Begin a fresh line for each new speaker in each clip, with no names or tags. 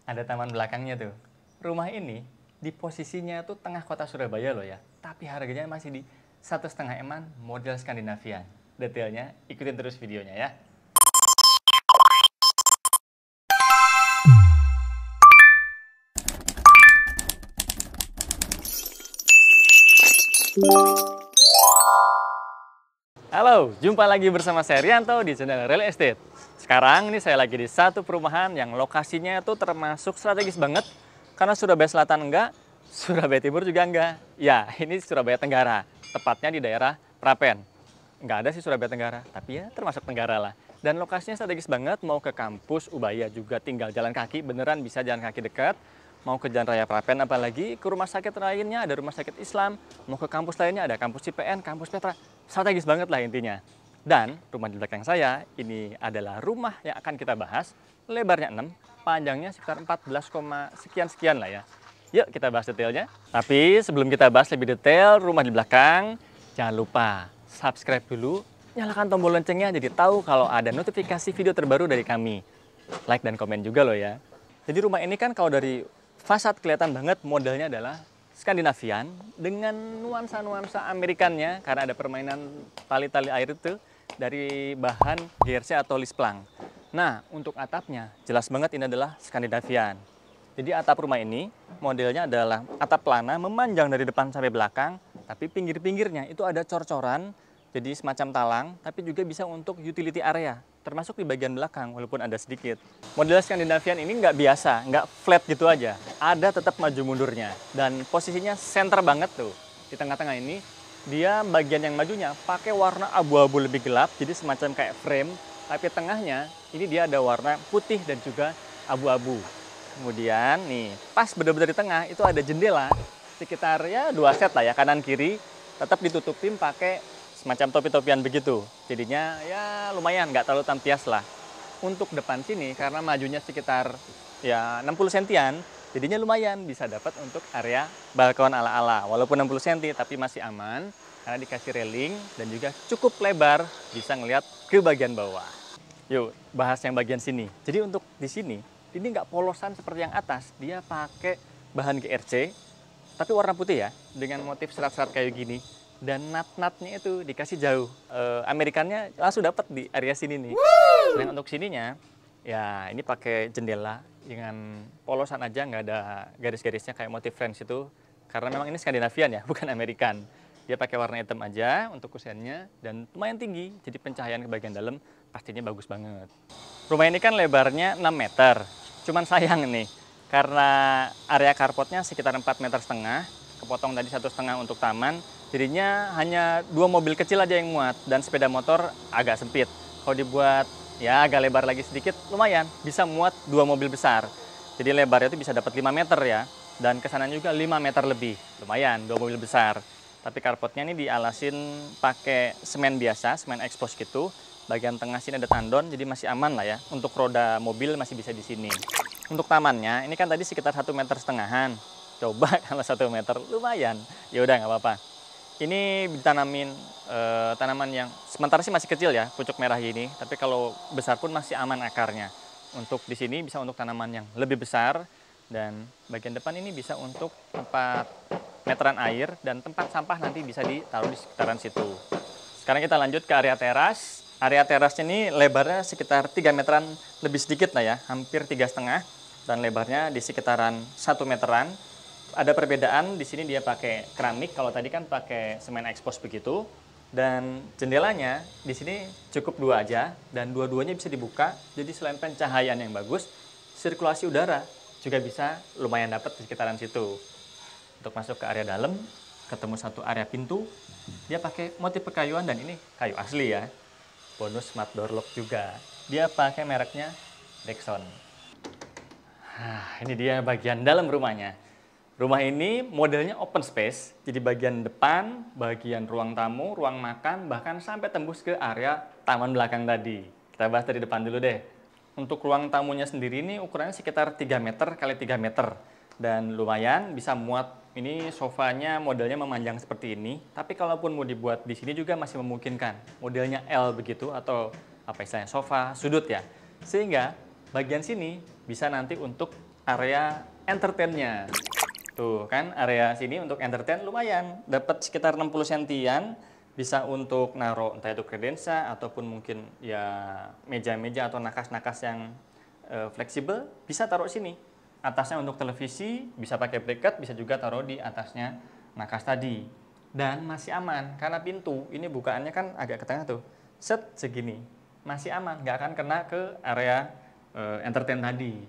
Ada taman belakangnya tuh. Rumah ini di posisinya tuh tengah kota Surabaya loh ya. Tapi harganya masih di 1,5 M model Skandinavian. Detailnya ikutin terus videonya ya. Halo, jumpa lagi bersama saya Rianto di channel Real Estate. Sekarang ini saya lagi di satu perumahan yang lokasinya itu termasuk strategis banget. Karena Surabaya Selatan enggak, Surabaya Timur juga enggak. Ya, ini Surabaya Tenggara, tepatnya di daerah Prapen. Enggak ada sih Surabaya Tenggara, tapi ya termasuk Tenggara lah. Dan lokasinya strategis banget, mau ke kampus Ubaya juga tinggal jalan kaki, beneran bisa jalan kaki dekat. Mau ke Jalan Raya Prapen, apalagi ke rumah sakit lainnya ada rumah sakit Islam, mau ke kampus lainnya ada kampus CPN, kampus Petra, strategis banget lah intinya. Dan rumah di belakang saya ini adalah rumah yang akan kita bahas, lebarnya 6, panjangnya sekitar 14, sekian lah ya. Yuk kita bahas detailnya. Tapi sebelum kita bahas lebih detail rumah di belakang, jangan lupa subscribe dulu, nyalakan tombol loncengnya jadi tahu kalau ada notifikasi video terbaru dari kami. Like dan komen juga loh ya. Jadi rumah ini kan kalau dari fasad kelihatan banget modelnya adalah Skandinavian dengan nuansa-nuansa Amerikannya karena ada permainan tali-tali air itu dari bahan GRC atau lisplang. Nah, untuk atapnya jelas banget ini adalah Skandinavian. Jadi atap rumah ini modelnya adalah atap pelana memanjang dari depan sampai belakang, tapi pinggir-pinggirnya itu ada cor-coran, jadi semacam talang, tapi juga bisa untuk utility area, termasuk di bagian belakang walaupun ada sedikit. Model Skandinavian ini nggak biasa, nggak flat gitu aja. Ada tetap maju mundurnya. Dan posisinya center banget tuh. Di tengah-tengah ini, dia bagian yang majunya pakai warna abu-abu lebih gelap, jadi semacam kayak frame. Tapi tengahnya, ini dia ada warna putih dan juga abu-abu. Kemudian nih, pas benar-benar di tengah itu ada jendela, sekitar ya 2 set lah ya, kanan kiri. Tetap ditutupin pakai semacam topi-topian begitu. Jadinya ya lumayan, nggak terlalu tampias lah. Untuk depan sini, karena majunya sekitar ya 60 sentian, jadinya lumayan bisa dapat untuk area balkon ala-ala. Walaupun 60 cm, tapi masih aman, karena dikasih railing dan juga cukup lebar, bisa ngelihat ke bagian bawah. Yuk, bahas yang bagian sini. Jadi untuk di sini, ini nggak polosan seperti yang atas, dia pakai bahan GRC, tapi warna putih ya, dengan motif serat-serat kayak gini. Dan nat-natnya itu dikasih jauh. Amerikannya langsung dapat di area sini nih. Selain untuk sininya, ya ini pakai jendela dengan polosan aja, nggak ada garis-garisnya kayak motif French itu. Karena memang ini Skandinavian ya, bukan American. Dia pakai warna hitam aja untuk kusennya dan lumayan tinggi. Jadi pencahayaan ke bagian dalam pastinya bagus banget. Rumah ini kan lebarnya 6 meter. Cuman sayang nih, karena area carportnya sekitar 4,5 meter, kepotong tadi 1,5 untuk taman. Jadinya hanya 2 mobil kecil aja yang muat dan sepeda motor agak sempit. Kalau dibuat ya agak lebar lagi sedikit lumayan bisa muat 2 mobil besar. Jadi lebarnya itu bisa dapat 5 meter ya. Dan kesanan juga 5 meter lebih. Lumayan 2 mobil besar. Tapi carportnya ini dialasin pakai semen biasa, semen expose gitu. Bagian tengah sini ada tandon jadi masih aman lah ya. Untuk roda mobil masih bisa di sini. Untuk tamannya ini kan tadi sekitar 1,5 meter. Coba kalau 1 meter lumayan. Ya udah nggak apa-apa. Ini ditanamin tanaman yang sementara sih masih kecil ya, pucuk merah gini. Tapi kalau besar pun masih aman akarnya. Untuk di sini bisa untuk tanaman yang lebih besar. Dan bagian depan ini bisa untuk tempat meteran air dan tempat sampah nanti bisa ditaruh di sekitaran situ. Sekarang kita lanjut ke area teras. Area terasnya ini lebarnya sekitar 3 meteran lebih sedikit lah ya, hampir 3,5. Dan lebarnya di sekitaran 1 meteran. Ada perbedaan di sini dia pakai keramik, kalau tadi kan pakai semen expose begitu. Dan jendelanya di sini cukup 2 aja dan dua-duanya bisa dibuka. Jadi selain pencahayaan yang bagus, sirkulasi udara juga bisa lumayan dapat di sekitaran situ. Untuk masuk ke area dalam, ketemu satu area pintu. Dia pakai motif perkayuan dan ini kayu asli ya. Bonus smart door lock juga. Dia pakai mereknya Dexon. Ini dia bagian dalam rumahnya. Rumah ini modelnya open space, jadi bagian depan, bagian ruang tamu, ruang makan, bahkan sampai tembus ke area taman belakang tadi. Kita bahas dari depan dulu deh. Untuk ruang tamunya sendiri ini ukurannya sekitar 3 meter kali 3 meter. Dan lumayan bisa muat, ini sofanya modelnya memanjang seperti ini. Tapi kalaupun mau dibuat di sini juga masih memungkinkan. Modelnya L begitu atau apa istilahnya sofa sudut ya. Sehingga bagian sini bisa nanti untuk area entertainnya. Tuh kan area sini untuk entertain lumayan, dapat sekitar 60 sentian, bisa untuk naruh entah itu kredensa ataupun mungkin ya meja-meja atau nakas-nakas yang fleksibel, bisa taruh sini. Atasnya untuk televisi, bisa pakai bracket, bisa juga taruh di atasnya nakas tadi. Dan masih aman, karena pintu ini bukaannya kan agak ke tengah tuh, set segini. Masih aman, nggak akan kena ke area entertain tadi.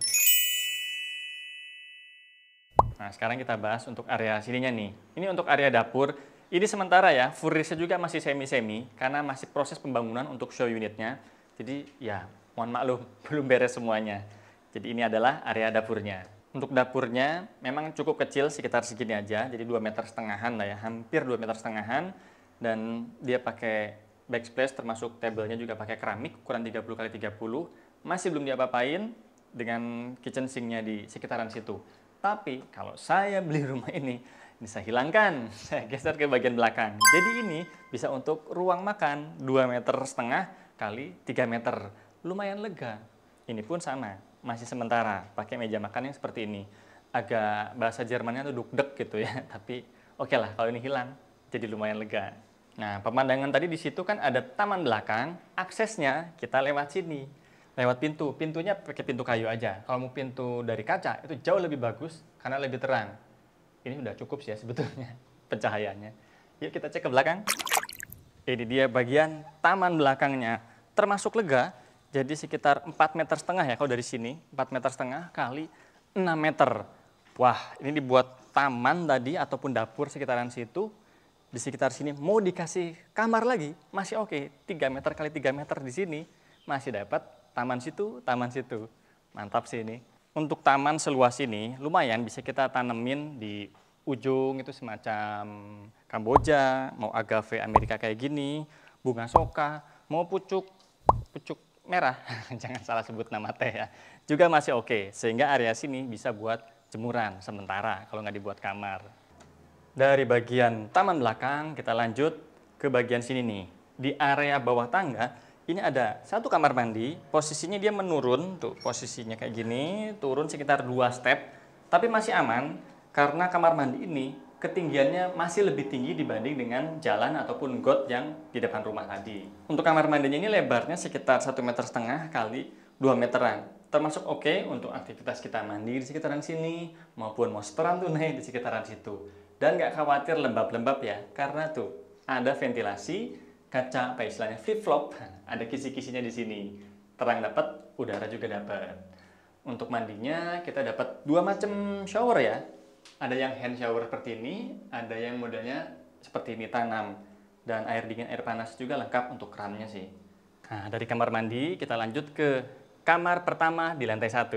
Nah, sekarang kita bahas untuk area sininya nih. Ini untuk area dapur. Ini sementara ya, furnisnya juga masih semi-semi, karena masih proses pembangunan untuk show unitnya. Jadi ya, mohon maklum, belum beres semuanya. Jadi ini adalah area dapurnya. Untuk dapurnya memang cukup kecil, sekitar segini aja. Jadi 2,5 meter lah ya, hampir 2,5 meter. Dan dia pakai backsplash, termasuk tabelnya juga pakai keramik, ukuran 30x30. Masih belum diapa-apain dengan kitchen sink-nya di sekitaran situ. Tapi kalau saya beli rumah ini saya hilangkan, saya geser ke bagian belakang. Jadi ini bisa untuk ruang makan 2,5 meter kali 3 meter. Lumayan lega. Ini pun sama, masih sementara, pakai meja makan yang seperti ini. Agak bahasa Jermannya tuh duk-dek gitu ya, tapi oke lah kalau ini hilang, jadi lumayan lega. Nah, pemandangan tadi di situ kan ada taman belakang, aksesnya kita lewat sini. Lewat pintu, pintunya pakai pintu kayu aja. Kalau mau pintu dari kaca itu jauh lebih bagus karena lebih terang. Ini udah cukup sih ya sebetulnya pencahayaannya. Yuk kita cek ke belakang. Ini dia bagian taman belakangnya, termasuk lega. Jadi sekitar 4,5 meter ya kalau dari sini, 4,5 meter kali 6 meter. Wah, ini dibuat taman tadi ataupun dapur sekitaran situ. Di sekitar sini mau dikasih kamar lagi masih oke. 3 meter kali 3 meter di sini masih dapat taman situ, mantap sih ini. Untuk taman seluas ini lumayan bisa kita tanemin di ujung itu semacam Kamboja, mau agave Amerika kayak gini, bunga soka, mau pucuk merah, jangan salah sebut nama teh ya, juga masih oke. Sehingga area sini bisa buat jemuran sementara kalau nggak dibuat kamar. Dari bagian taman belakang kita lanjut ke bagian sini nih. Di area bawah tangga ini ada satu kamar mandi, posisinya dia menurun, tuh posisinya kayak gini, turun sekitar 2 step, tapi masih aman karena kamar mandi ini ketinggiannya masih lebih tinggi dibanding dengan jalan ataupun got yang di depan rumah tadi. Untuk kamar mandinya ini lebarnya sekitar 1,5 meter kali 2 meteran, termasuk oke untuk aktivitas kita mandi di sekitaran sini, maupun mau seteran tuh nih di sekitaran situ. Dan nggak khawatir lembab-lembab ya, karena tuh ada ventilasi, kaca apa istilahnya flip-flop, ada kisi-kisinya di sini. Terang dapat, udara juga dapat. Untuk mandinya kita dapat 2 macam shower ya. Ada yang hand shower seperti ini, ada yang modelnya seperti ini tanam. Dan air dingin, air panas juga lengkap untuk kerannya sih. Nah, dari kamar mandi kita lanjut ke kamar pertama di lantai 1.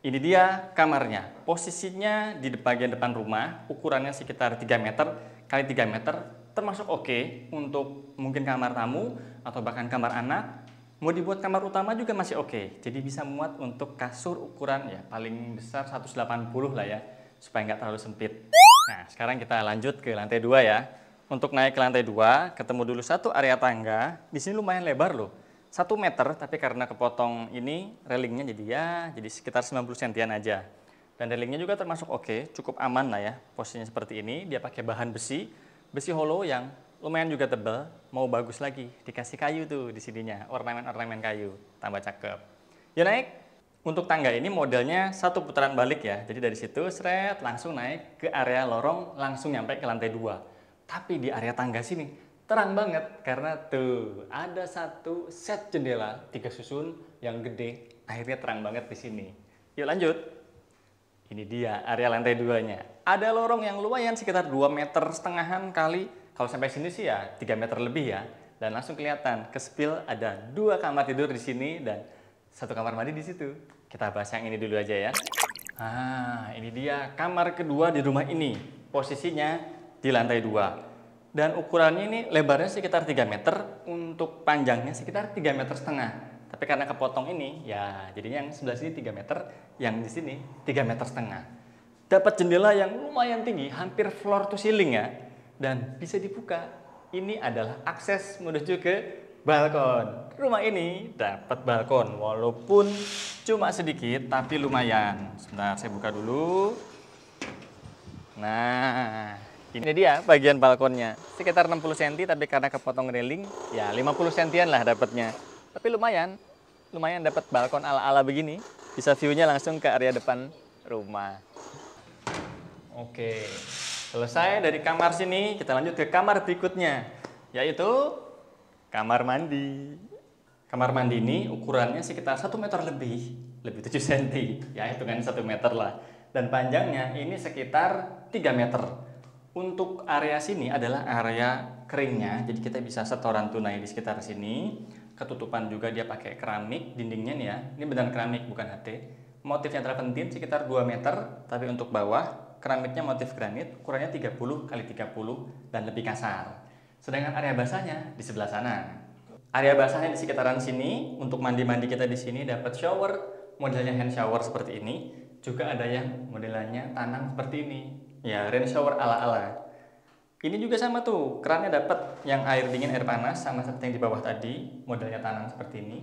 Ini dia kamarnya. Posisinya di bagian depan rumah, ukurannya sekitar 3 meter kali 3 meter, termasuk oke untuk mungkin kamar tamu atau bahkan kamar anak. Mau dibuat kamar utama juga masih oke. Jadi bisa muat untuk kasur ukuran ya paling besar 180 lah ya, supaya nggak terlalu sempit. Nah, sekarang kita lanjut ke lantai 2 ya. Untuk naik ke lantai 2, ketemu dulu satu area tangga. Di sini lumayan lebar loh. 1 meter, tapi karena kepotong ini railingnya jadi sekitar 90 sentian aja. Dan railingnya juga termasuk oke, cukup aman lah ya. Posisinya seperti ini, dia pakai bahan besi hollow yang lumayan juga tebal. Mau bagus lagi, dikasih kayu tuh di sininya, ornamen-ornamen kayu, tambah cakep. Ya naik. Untuk tangga ini modelnya 1 putaran balik ya. Jadi dari situ seret langsung naik ke area lorong, langsung nyampe ke lantai 2. Tapi di area tangga sini terang banget karena tuh ada satu set jendela 3 susun yang gede, akhirnya terang banget di sini. Yuk lanjut. Ini dia area lantai 2-nya. Ada lorong yang lumayan sekitar 2,5 meter kali, kalau sampai sini sih ya 3 meter lebih ya. Dan langsung kelihatan ke spill ada 2 kamar tidur di sini dan 1 kamar mandi di situ. Kita bahas yang ini dulu aja ya. Ah, ini dia kamar kedua di rumah ini. Posisinya di lantai 2. Dan ukurannya ini lebarnya sekitar 3 meter, untuk panjangnya sekitar 3,5 meter. Tapi karena kepotong ini, ya jadinya yang sebelah sini 3 meter, yang di sini 3,5 meter. Dapat jendela yang lumayan tinggi, hampir floor to ceiling ya. Dan bisa dibuka. Ini adalah akses menuju ke balkon. Rumah ini dapat balkon, walaupun cuma sedikit, tapi lumayan. Sebentar, saya buka dulu. Nah, ini dia bagian balkonnya. Sekitar 60 cm, tapi karena kepotong railing, ya 50 cm lah dapatnya. Tapi lumayan, lumayan dapat balkon ala-ala begini. Bisa view-nya langsung ke area depan rumah. Oke, selesai dari kamar sini, kita lanjut ke kamar berikutnya, yaitu kamar mandi. Kamar mandi ini ukurannya sekitar 1 meter lebih 7 cm, ya hitungan 1 meter lah. Dan panjangnya ini sekitar 3 meter. Untuk area sini adalah area keringnya, jadi kita bisa setoran tunai di sekitar sini. Ketutupan juga dia pakai keramik, dindingnya nih ya, ini beneran keramik bukan HT. Motifnya terpentin sekitar 2 meter, tapi untuk bawah keramiknya motif granit, ukurannya 30 x 30 dan lebih kasar. Sedangkan area basahnya di sebelah sana. Area basahnya di sekitaran sini, untuk mandi-mandi kita di sini dapat shower, modelnya hand shower seperti ini. Juga ada yang modelannya tanam seperti ini. Ya, rain shower ala-ala. Ini juga sama tuh, kerannya dapat yang air dingin, air panas, sama seperti yang di bawah tadi, modelnya tanam seperti ini.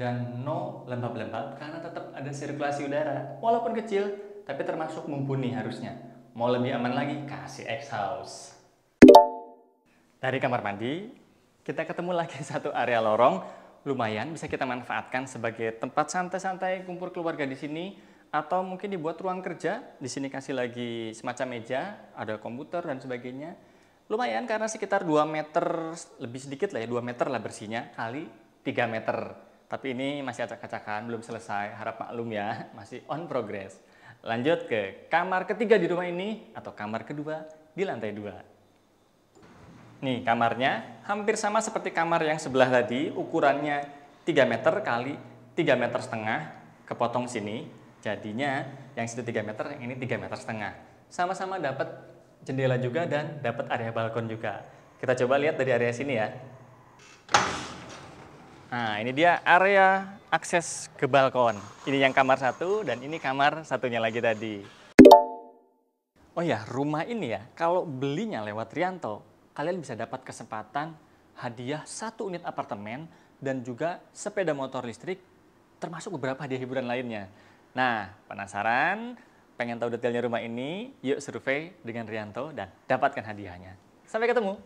Dan no lembab-lembab karena tetap ada sirkulasi udara. Walaupun kecil, tapi termasuk mumpuni harusnya. Mau lebih aman lagi, kasih exhaust. Dari kamar mandi, kita ketemu lagi satu area lorong. Lumayan bisa kita manfaatkan sebagai tempat santai-santai kumpul keluarga di sini. Atau mungkin dibuat ruang kerja. Di sini kasih lagi semacam meja, ada komputer dan sebagainya. Lumayan karena sekitar 2 meter, lebih sedikit lah ya, 2 meter lah bersihnya, kali 3 meter. Tapi ini masih acak-acakan, belum selesai, harap maklum ya, masih on progress. Lanjut ke kamar ketiga di rumah ini, atau kamar kedua di lantai 2. Nih kamarnya hampir sama seperti kamar yang sebelah tadi, ukurannya 3 meter kali 3 meter setengah, kepotong sini. Jadinya yang situ 3 meter, yang ini 3 meter setengah. Sama-sama dapat jendela juga dan dapat area balkon juga. Kita coba lihat dari area sini ya. Nah, ini dia area akses ke balkon. Ini yang kamar satu dan ini kamar satunya lagi tadi. Oh ya, rumah ini ya, kalau belinya lewat Rianto, kalian bisa dapat kesempatan hadiah 1 unit apartemen dan juga sepeda motor listrik, termasuk beberapa hadiah hiburan lainnya. Nah, penasaran? Pengen tahu detailnya rumah ini? Yuk survei dengan Rianto dan dapatkan hadiahnya. Sampai ketemu!